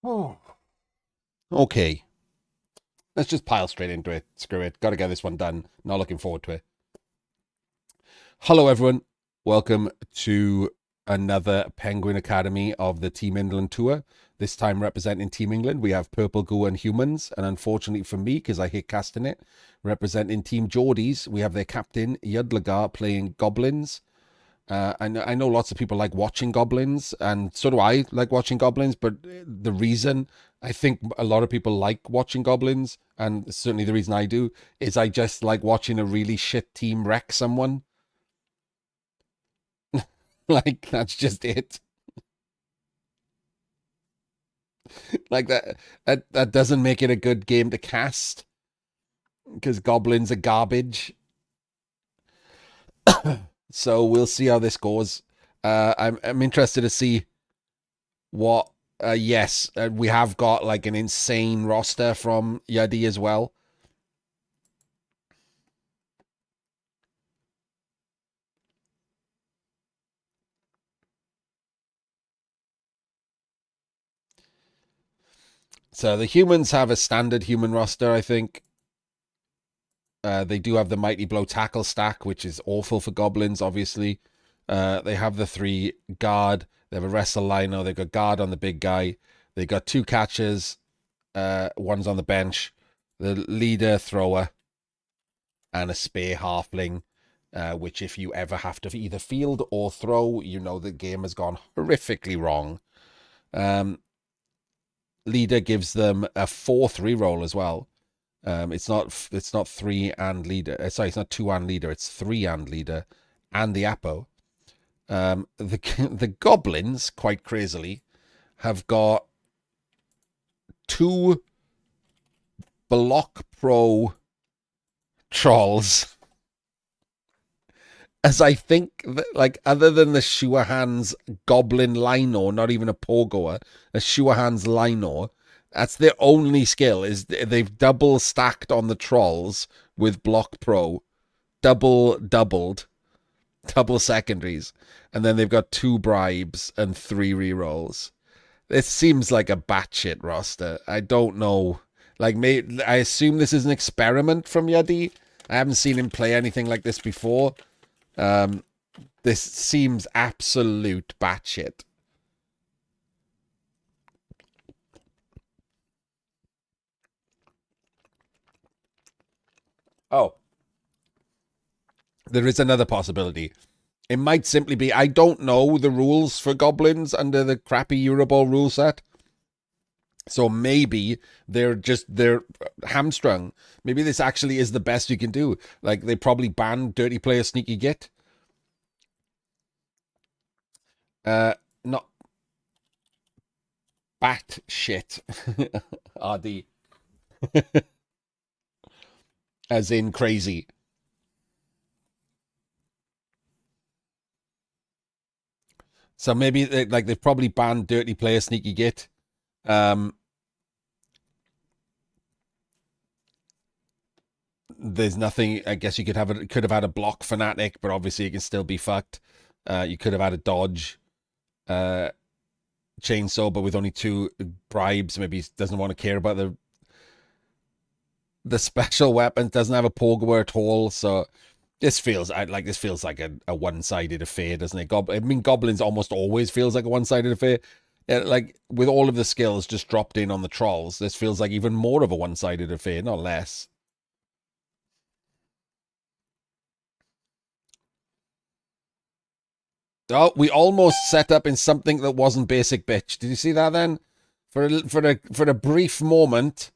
Oh. Okay. Let's just pile straight into it. Screw it. Got to get this one done. Not looking forward to it. Hello, everyone. Welcome to another Penguin Academy of the Team England tour. This time representing Team England, we have Purple Goo and Humans. And unfortunately for me, because I hate casting it, representing Team Geordies, we have their captain, Yudlagar, playing Goblins. I know lots of people like watching goblins, and so do I like watching goblins. But the reason I think a lot of people like watching goblins, and certainly the reason I do, is I just like watching a really shit team wreck someone. Like that's just it. Like that doesn't make it a good game to cast because goblins are garbage. So we'll see how this goes. I'm interested to see what. Yes, we have got like an insane roster from Yadi as well. So the humans have a standard human roster, I think. They do have the Mighty Blow tackle stack, which is awful for goblins, obviously. They have the 3 guard. They have a wrestle lino. They've got guard on the big guy. They got 2 catchers. One's on the bench. The leader thrower and a spear halfling. Which, if you ever have to either field or throw, you know the game has gone horrifically wrong. Leader gives them a 4th reroll as well. It's not 3 and leader. Sorry, it's not 2 and leader. It's 3 and leader, and the Apo. The goblins, quite crazily, have got 2 block pro trolls. As I think that, like, other than the Shuahan's goblin lino, not even a pogoer, a Shuahan's lino, that's their only skill. Is they've double stacked on the trolls with block pro, doubled, double secondaries, and then they've got 2 bribes and 3 rerolls. This seems like a batshit roster. I don't know. Like, I assume this is an experiment from Yadi. I haven't seen him play anything like this before. This seems absolute batshit. Oh, there is another possibility. It might simply be I don't know the rules for goblins under the crappy Euroball rule set. So maybe they're hamstrung. Maybe this actually is the best you can do. Like they probably banned Dirty Player Sneaky Git. Not bat shit. RD. As in crazy. So maybe they've probably banned Dirty Player Sneaky Git. Um, there's nothing. I guess you could have had a block fanatic, but obviously it can still be fucked. You could have had a dodge chainsaw, but with only 2 bribes. Maybe he doesn't want to care about the special weapons. Doesn't have a pogo at all. So this feels like a one-sided affair, doesn't it? I mean, goblins almost always feels like a one-sided affair. Like with all of the skills just dropped in on the trolls, this feels like even more of a one-sided affair, not less. Oh, we almost set up in something that wasn't basic bitch. Did you see that then? For a brief moment,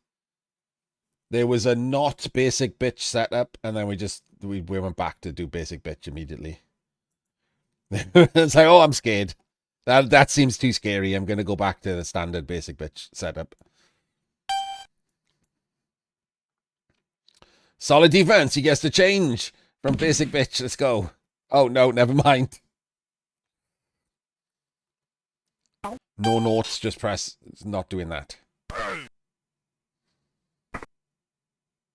there was a not basic bitch setup, and then we went back to do basic bitch immediately. It's like, oh, I'm scared. That seems too scary. I'm gonna go back to the standard basic bitch setup. Solid defense. He gets to change from basic bitch. Let's go. Oh no, never mind. No notes. Just press. It's not doing that.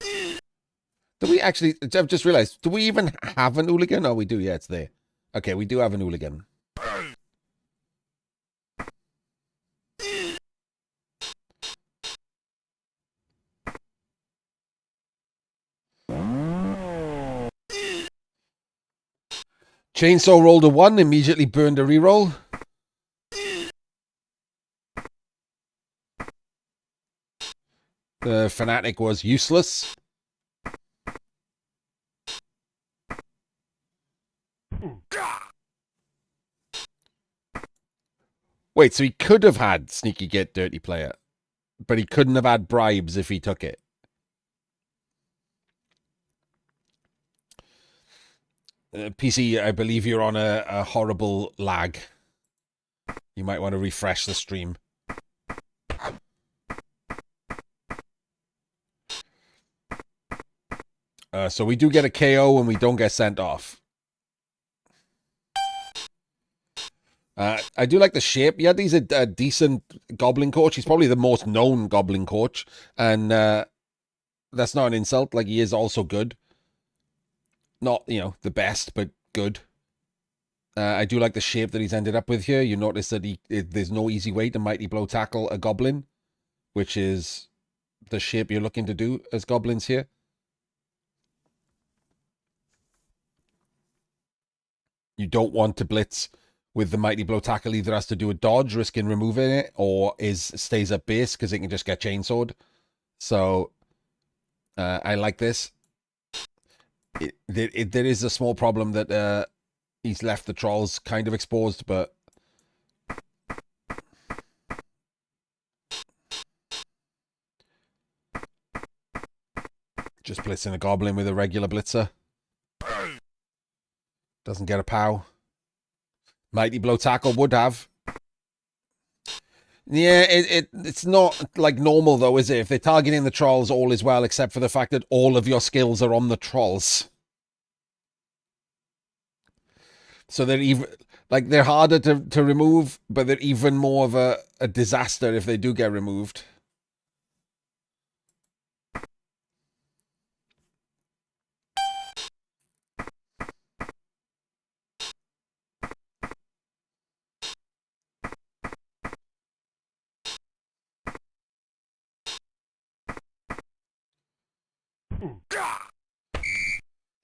Do we actually? I've just realized. Do we even have an hooligan? Oh, we do. Yeah, it's there. Okay, we do have an hooligan. Chainsaw rolled a 1, immediately burned a reroll. The Fanatic was useless. Wait, so he could have had Sneaky Git Dirty Player, but he couldn't have had bribes if he took it. PC, I believe you're on a horrible lag. You might want to refresh the stream. So we do get a KO and we don't get sent off. I do like the shape. Yeah, he's a decent Goblin coach. He's probably the most known Goblin coach. And that's not an insult. Like, he is also good. Not, the best, but good. I do like the shape that he's ended up with here. You notice that there's no easy way to Mighty Blow tackle a Goblin, which is the shape you're looking to do as Goblins here. You don't want to blitz with the Mighty Blow tackle. Either has to do a dodge, risking removing it, or stays at base because it can just get chainsawed. So I like this. There is a small problem that he's left the trolls kind of exposed, but just blitzing a Goblin with a regular blitzer doesn't get a POW. Mighty Blow tackle would have. Yeah, it's not like normal though, is it? If they're targeting the trolls, all is well, except for the fact that all of your skills are on the trolls. So they're harder to remove, but they're even more of a disaster if they do get removed.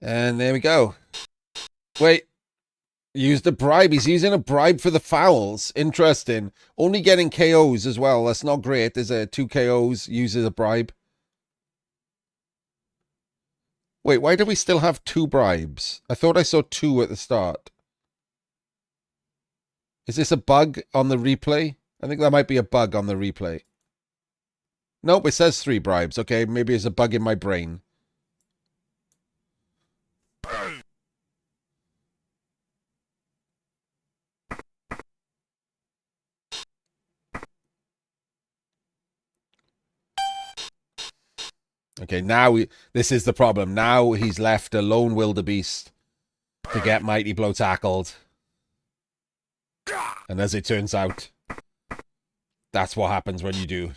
And there we go. Wait. Used a bribe. He's using a bribe for the fouls. Interesting. Only getting KOs as well. That's not great. There's 2 KOs. Uses a bribe. Wait, why do we still have 2 bribes? I thought I saw 2 at the start. Is this a bug on the replay? I think that might be a bug on the replay. Nope, it says 3 bribes. Okay, maybe it's a bug in my brain. Okay, now this is the problem. Now he's left a lone wildebeest to get Mighty Blow tackled. And as it turns out, that's what happens when you do.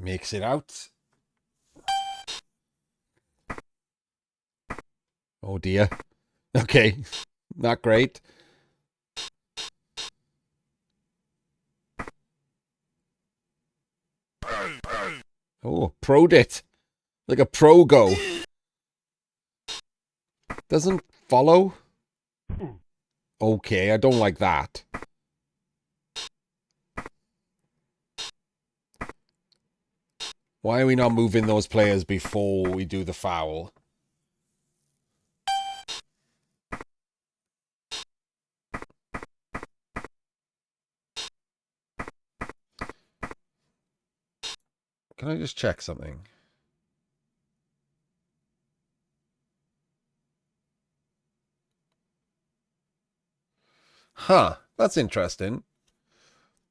Makes it out. Oh dear. Okay. Not great. Oh, pro'd it. Like a pro go. Doesn't follow? Okay, I don't like that. Why are we not moving those players before we do the foul? Can I just check something? Huh, that's interesting.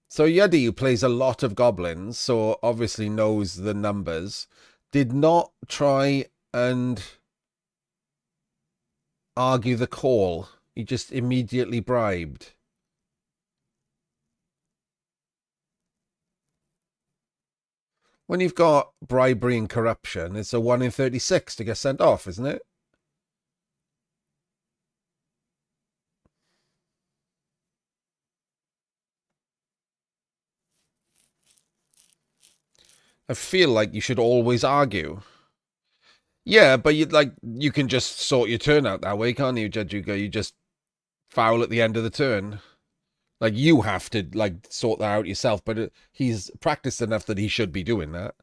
So Yuddy, who plays a lot of goblins, so obviously knows the numbers, did not try and argue the call. He just immediately bribed. When you've got bribery and corruption, it's a 1 in 36 to get sent off, isn't it? I feel like you should always argue. Yeah, but you can just sort your turn out that way, can't you, Judge? You just foul at the end of the turn. Like you have to sort that out yourself, but he's practiced enough that he should be doing that.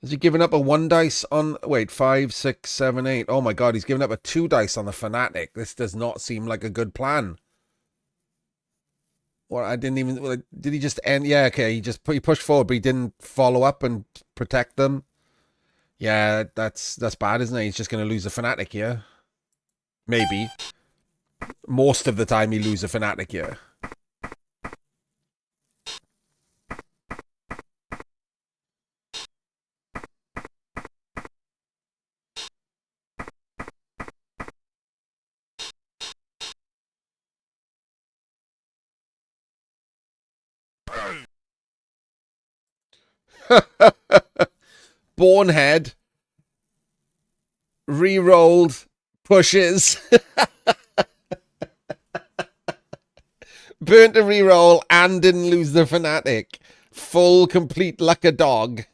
Has he given up a 1 dice on... Wait, 5, 6, 7, 8. Oh my god, he's given up a 2 dice on the Fanatic. This does not seem like a good plan. Well, I didn't even... Like, did he just end... Yeah, okay, he pushed forward, but he didn't follow up and protect them. Yeah, that's bad, isn't it? He's just going to lose a Fanatic here. Maybe. Most of the time he loses a Fanatic here. Bonehead. Re-rolled. Pushes. Burnt a re-roll and didn't lose the Fanatic. Full, complete luck a dog.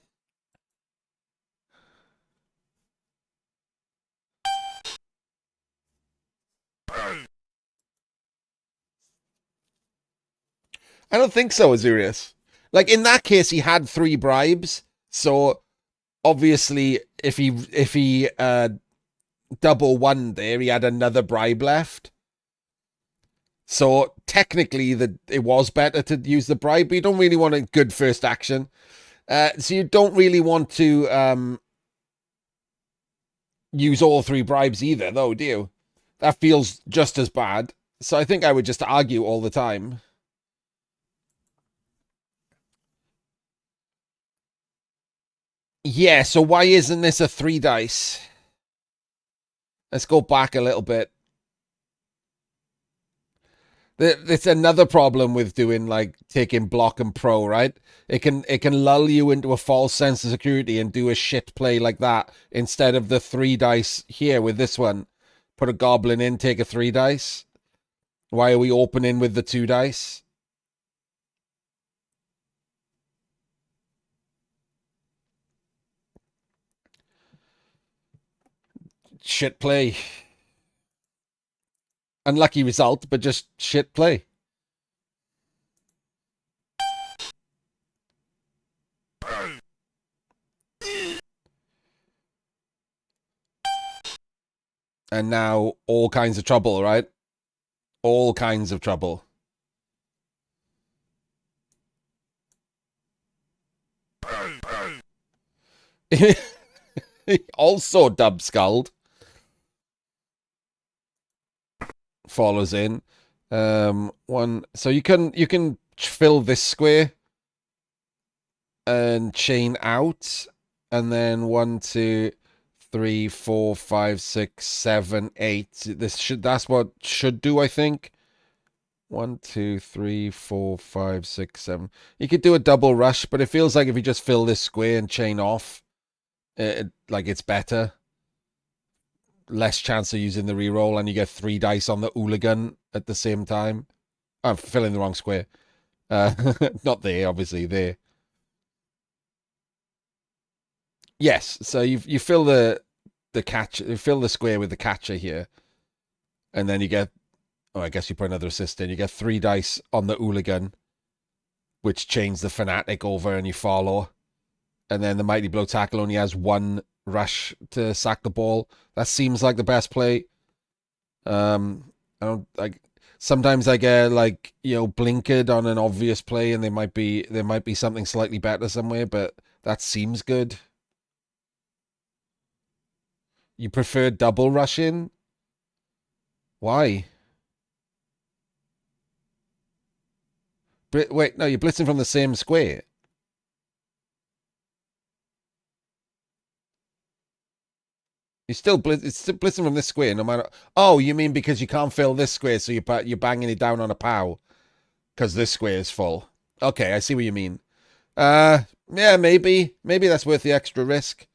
I don't think so, Azurius. Like, in that case, he had 3 bribes. So, obviously, if he double won there, he had another bribe left. So, technically, it was better to use the bribe, but you don't really want a good first action. So, you don't really want to use all 3 bribes either, though, do you? That feels just as bad. So, I think I would just argue all the time. Yeah, so why isn't this a 3 dice? Let's go back a little bit. It's another problem with doing taking block and pro, right? It can lull you into a false sense of security and do a shit play like that instead of the 3 dice here with this one. Put a goblin in, take a 3 dice. Why are we opening with the 2 dice? Shit play. Unlucky result, but just shit play. And now all kinds of trouble, right? All kinds of trouble. Also dub sculled. Follows in. One. So you can fill this square and chain out, and then 1, 2, 3, 4, 5, 6, 7, 8. That's what should do, I think. 1, 2, 3, 4, 5, 6, 7. You could do a double rush, but it feels like if you just fill this square and chain off, it's better. Less chance of using the reroll, and you get 3 dice on the hooligan at the same time. I'm filling the wrong square. Not there, obviously, there. Yes, so you fill the catch, you fill the square with the catcher here, and then you get, oh, I guess you put another assist in. You get 3 dice on the hooligan, which chains the fanatic over, and you follow. And then the mighty blow tackle only has 1 rush to sack the ball. That seems like the best play. I don't like. Sometimes I get blinkered on an obvious play, and there might be something slightly better somewhere, but that seems good. You prefer double rushing? Why? Wait, no, you're blitzing from the same square. It's still blitzing from this square, no matter. Oh, you mean because you can't fill this square, so you're banging it down on a POW because this square is full. Okay, I see what you mean. Yeah, maybe that's worth the extra risk.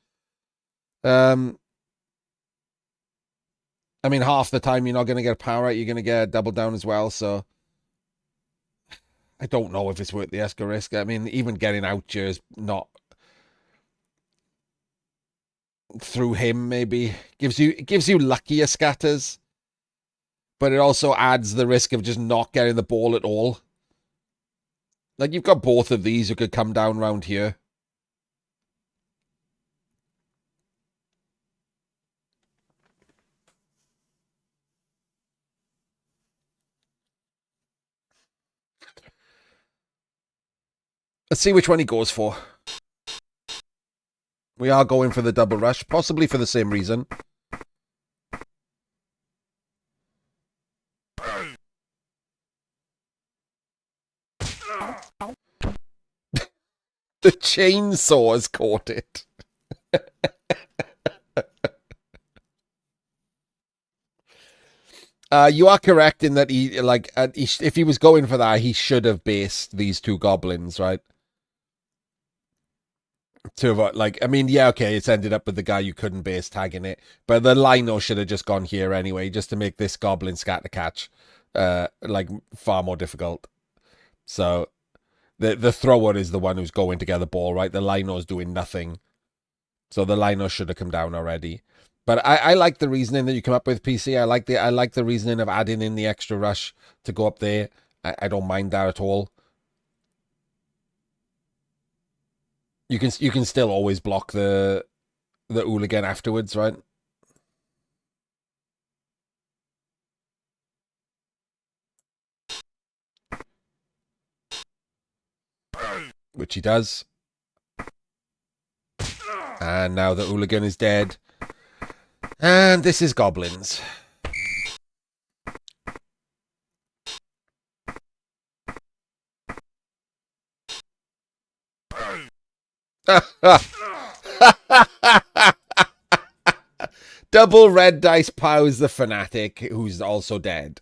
I mean, half the time you're not going to get a power out, you're going to get a double down as well. So I don't know if it's worth the Esca risk. I mean, even getting out here is not through him. Maybe gives you luckier scatters, but it also adds the risk of just not getting the ball at all. Like you've got both of these who could come down round here. Let's see which one he goes for. We are going for the double rush, possibly for the same reason. The chainsaw has caught it. You are correct in that if he was going for that, he should have based these two goblins, right? I mean, yeah, okay, it's ended up with the guy you couldn't base tagging it, but the Lino should have just gone here anyway, just to make this goblin scatter catch, far more difficult. So the thrower is the one who's going to get the ball, right? The Lino's doing nothing, so the Lino should have come down already. But I like the reasoning that you come up with, PC. I like the reasoning of adding in the extra rush to go up there. I don't mind that at all. You can still always block the hooligan afterwards, right? Which he does. And now the hooligan is dead. And this is goblins. Double red dice pows the fanatic, who's also dead.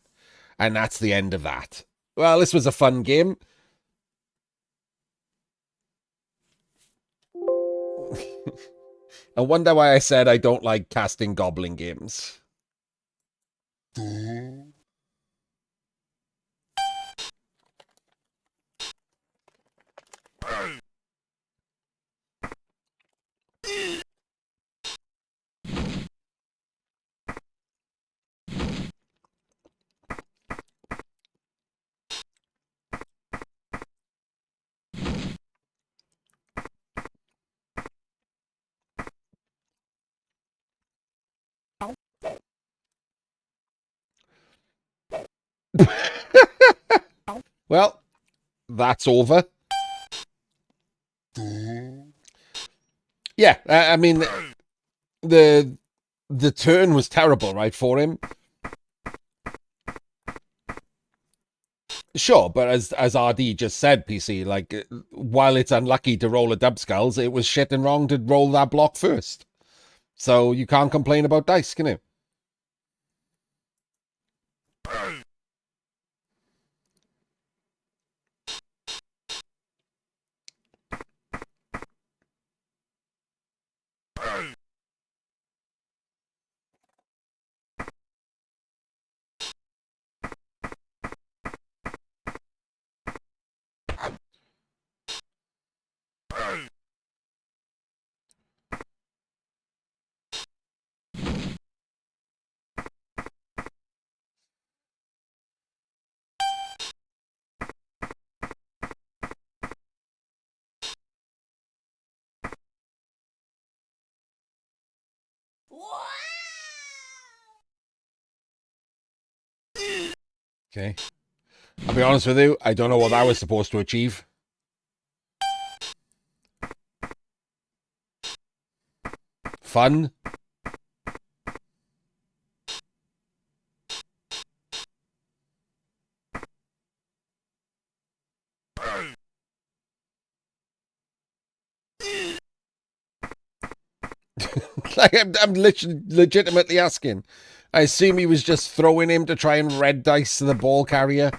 And that's the end of that. Well, this was a fun game. I wonder why I said I don't like casting goblin games. Well, that's over. Yeah, I mean, the turn was terrible, right, for him. Sure, but as RD just said, PC, while it's unlucky to roll a dub skulls, it was shit and wrong to roll that block first. So you can't complain about dice, can you? Okay. I'll be honest with you, I don't know what that was supposed to achieve. Fun. I'm legitimately asking. I assume he was just throwing him to try and red dice the ball carrier.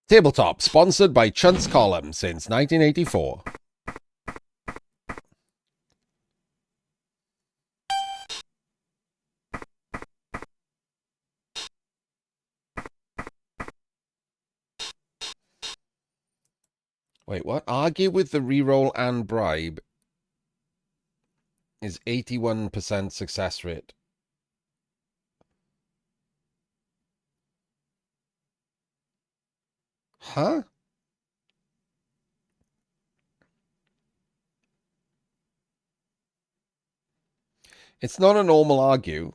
Tabletop, sponsored by Chunt's Column since 1984. Wait, what? Argue with the reroll and bribe is 81% success rate. Huh? It's not a normal argue.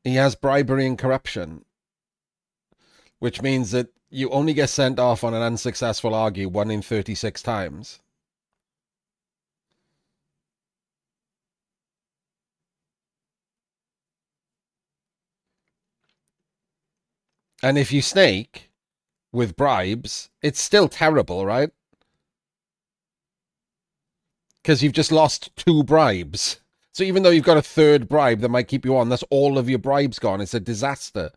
He has bribery and corruption, which means that you only get sent off on an unsuccessful argue 1 in 36 times. And if you snake with bribes, it's still terrible, right? Because you've just lost 2 bribes. So even though you've got a third bribe that might keep you on, that's all of your bribes gone. It's a disaster.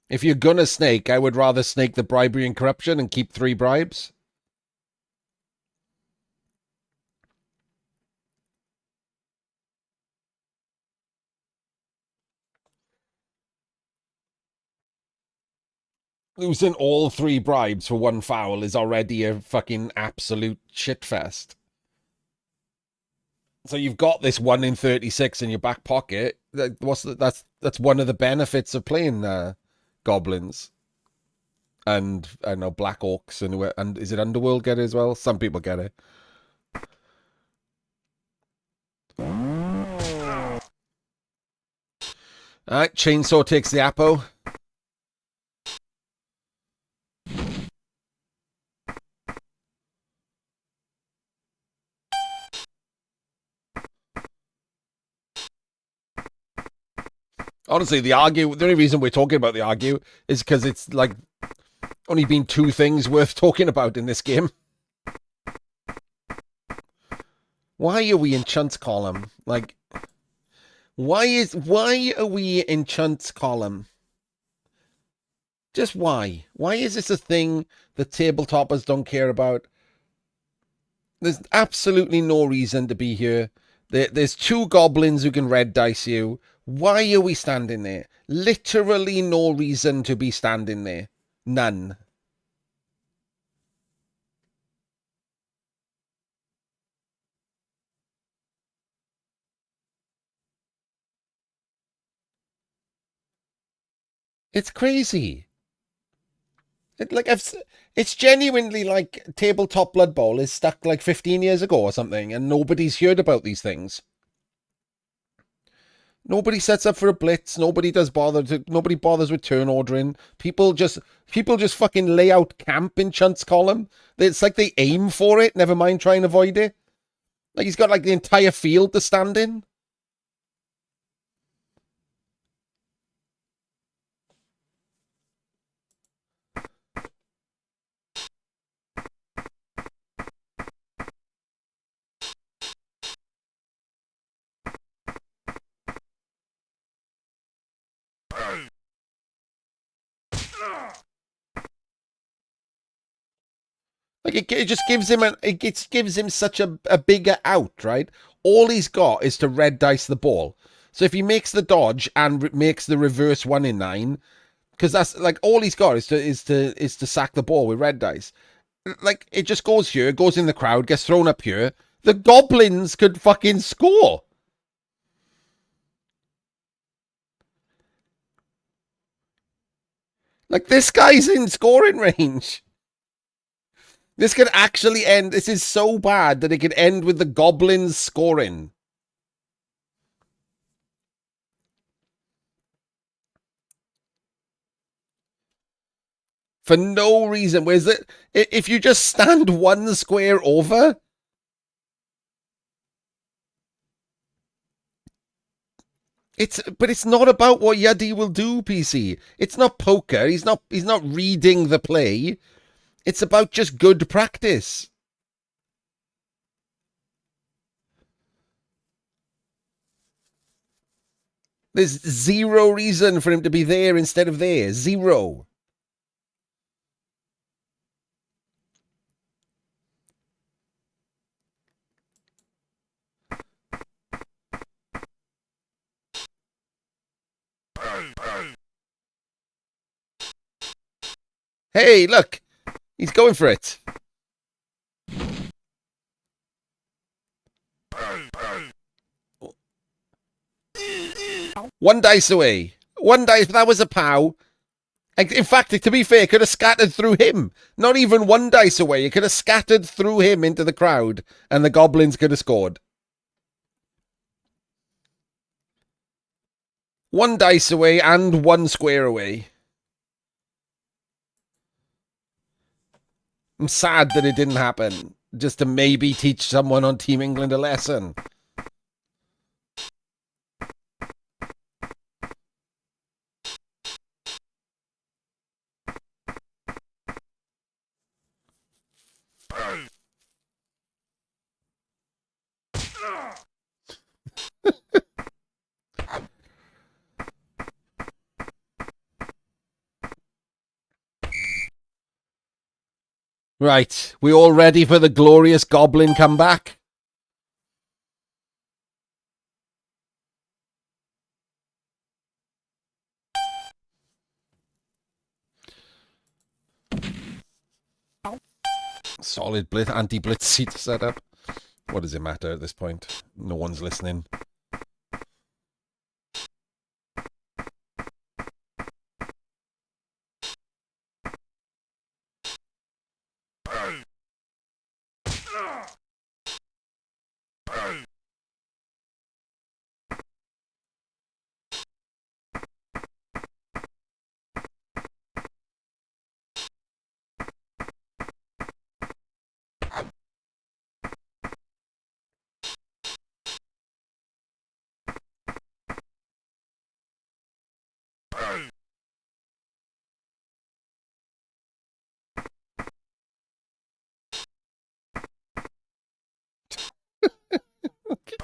If you're gonna snake, I would rather snake the bribery and corruption and keep 3 bribes. Losing all 3 bribes for 1 foul is already a fucking absolute shitfest. So you've got this 1 in 36 in your back pocket. That's one of the benefits of playing goblins. And I know Black Orcs and is it Underworld get it as well? Some people get it. Alright, Chainsaw takes the Apo. Honestly, the only reason we're talking about the argue is because it's like only been 2 things worth talking about in this game. Why are we in Chunt's column? Like, why are we in Chunt's column? Just why? Why is this a thing that tabletoppers don't care about? There's absolutely no reason to be here. There's 2 goblins who can red dice you. Why are we standing there? Literally no reason to be standing there. None. It's crazy. It's genuinely like tabletop Blood Bowl is stuck like 15 years ago or something, and nobody's heard about these things. Nobody sets up for a blitz. Nobody bothers with turn ordering. People just fucking lay out camp in Chunt's column. It's like they aim for it. Never mind try and avoid it. Like he's got like the entire field to stand in. Like it just gives him such a bigger out, right? All he's got is to red dice the ball. So if he makes the dodge and makes the reverse 1 in 9, because that's like all he's got is to sack the ball with red dice. Like it just goes here, goes in the crowd, gets thrown up here. The goblins could fucking score. Like this guy's in scoring range. This could actually end. This is so bad that it could end with the goblins scoring. For no reason. Where's it? If you just stand 1 square over, but it's not about what Yuddy will do, PC. It's not poker. He's not reading the play. It's about just good practice. There's 0 reason for him to be there instead of there. 0. Hey, look. He's going for it. One dice away. One dice. That was a pow. In fact, to be fair, it could have scattered through him. Not even one dice away. It could have scattered through him into the crowd, and the goblins could have scored. One dice away and one square away. I'm sad that it didn't happen. Just to maybe teach someone on Team England a lesson. Right, we all ready for the glorious goblin comeback? Solid blitz, anti-blitz seat setup. What does it matter at this point? No one's listening.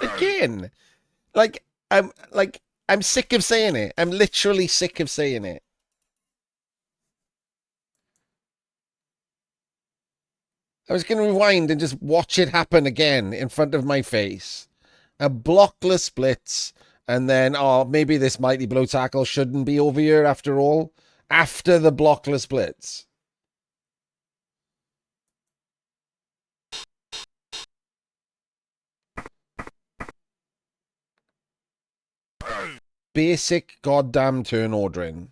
Again, I'm sick of saying it. I'm literally sick of saying it. I was going to rewind and just watch it happen again in front of my face. A blockless blitz, and then, oh, maybe this mighty blow tackle shouldn't be over here after all. After the blockless blitz. Basic goddamn turn ordering.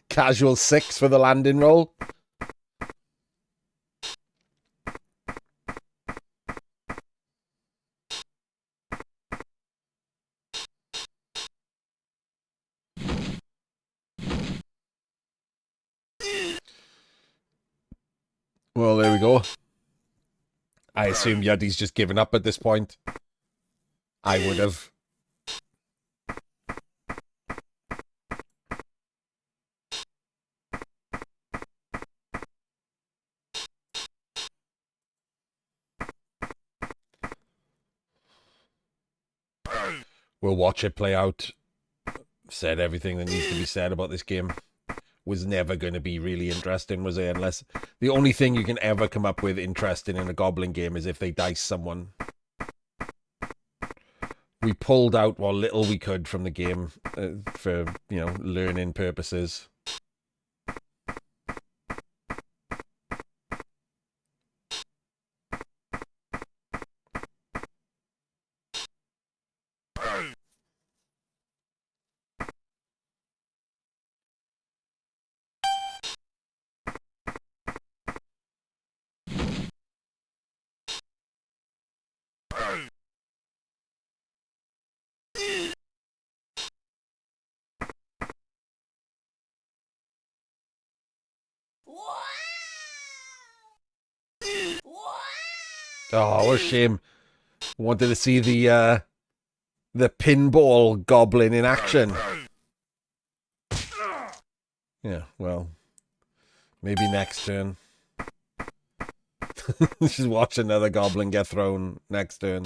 Casual 6 for the landing roll. Well, there we go. I assume Yuddy's just given up at this point. I would have. We'll watch it play out. Said everything that needs to be said about this game. Was never going to be really interesting, was it? Unless the only thing you can ever come up with interesting in a goblin game is if they dice someone. We pulled out what little we could from the game for, learning purposes. Oh, what a shame. Wanted to see the pinball goblin in action. Yeah, well, Maybe next turn. Just watch another goblin get thrown next turn.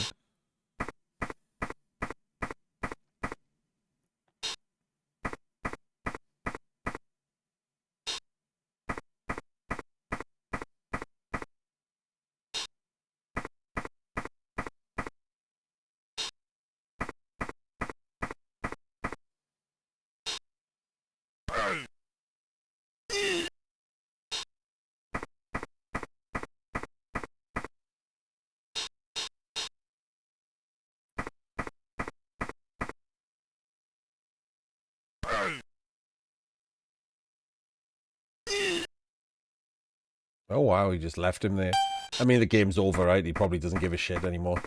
Oh, wow, he just left him there. I mean, the game's over, right? He probably doesn't give a shit anymore.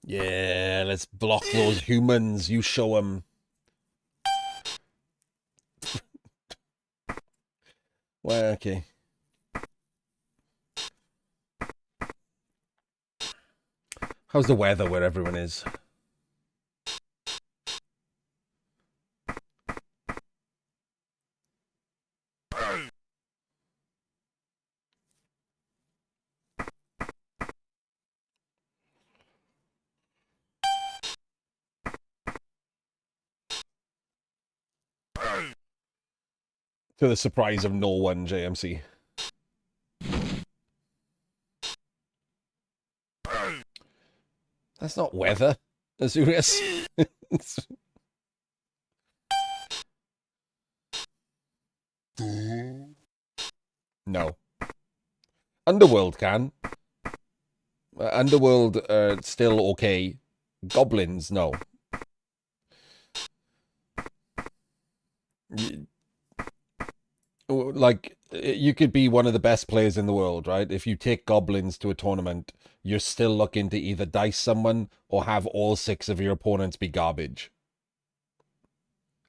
Yeah, let's block those humans. You show them. Well, okay. How's the weather where everyone is? To the surprise of no one, JMC. That's not weather, Azurius. No. Underworld can. Underworld still okay. Goblins, no. Like, you could be one of the best players in the world, right? If you take goblins to a tournament, you're still looking to either dice someone or have all 6 of your opponents be garbage.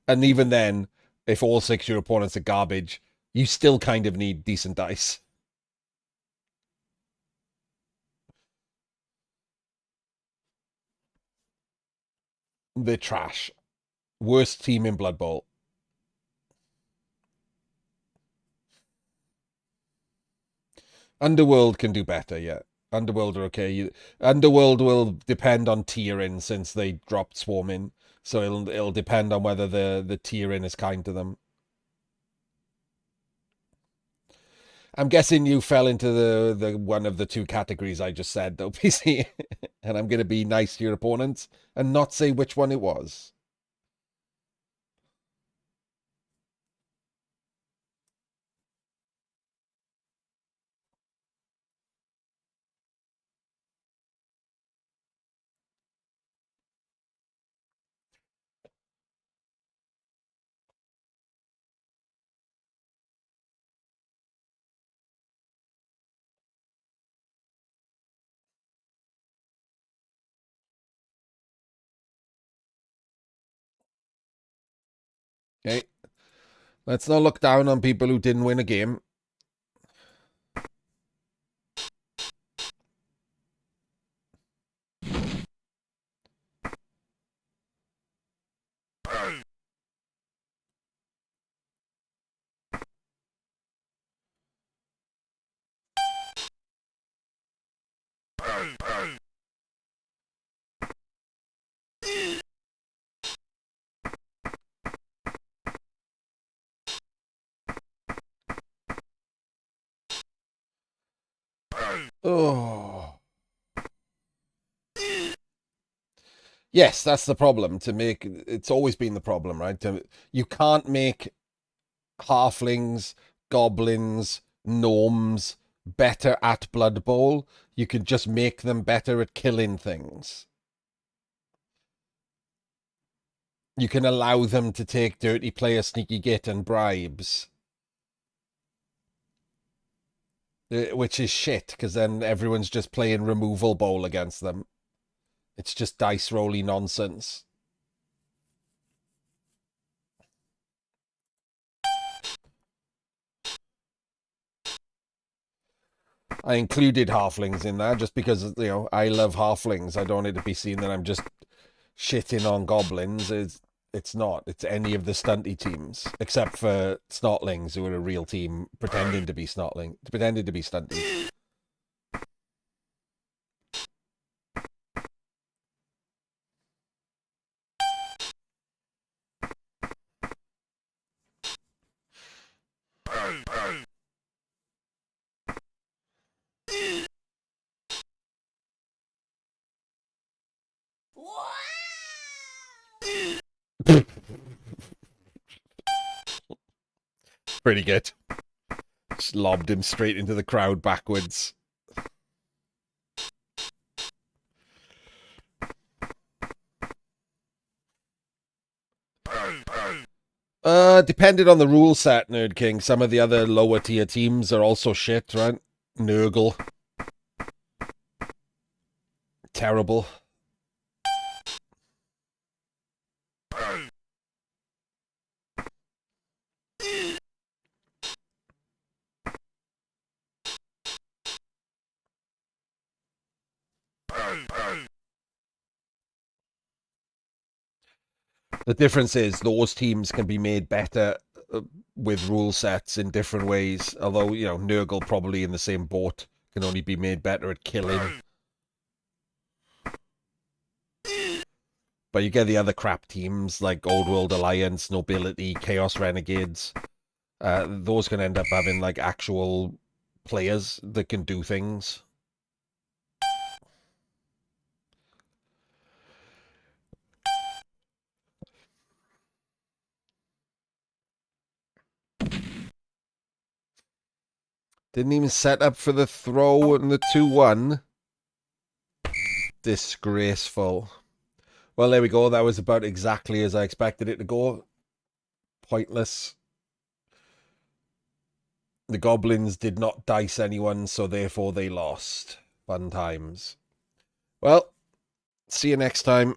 And even then, if all 6 of your opponents are garbage, you still kind of need decent dice. They're trash. Worst team in Blood Bowl. Underworld can do better, yeah. Underworld are okay. Underworld will depend on tiering since they dropped Swarming, so it'll depend on whether the tiering is kind to them. I'm guessing you fell into the one of the 2 categories I just said, though, PC. And I'm going to be nice to your opponents and not say which one it was. Okay. Let's not look down on people who didn't win a game. Oh. Yes, that's the problem. It's always been the problem, right? You can't make halflings, goblins, gnomes better at Blood Bowl. You can just make them better at killing things. You can allow them to take dirty player sneaky git and bribes. Which is shit, because then everyone's just playing removal bowl against them. It's just dice rolly nonsense. I included halflings in there just because, you know, I love halflings. I don't want it to be seen that I'm just shitting on goblins. It's not. It's any of the stunty teams, except for snotlings, who are a real team pretending to be stunties. Pretty good. Just lobbed him straight into the crowd backwards. Depending on the rule set, Nerd King, some of the other lower tier teams are also shit, right? Nurgle. Terrible. The difference is those teams can be made better with rule sets in different ways. Although, you know, Nurgle probably in the same boat, can only be made better at killing. But you get the other crap teams like Old World Alliance, Nobility, Chaos Renegades. Those can end up having like actual players that can do things. Didn't even set up for the throw and the 2-1. Disgraceful. Well, there we go. That was about exactly as I expected it to go. Pointless. The goblins did not dice anyone, so therefore they lost. Fun times. Well, see you next time.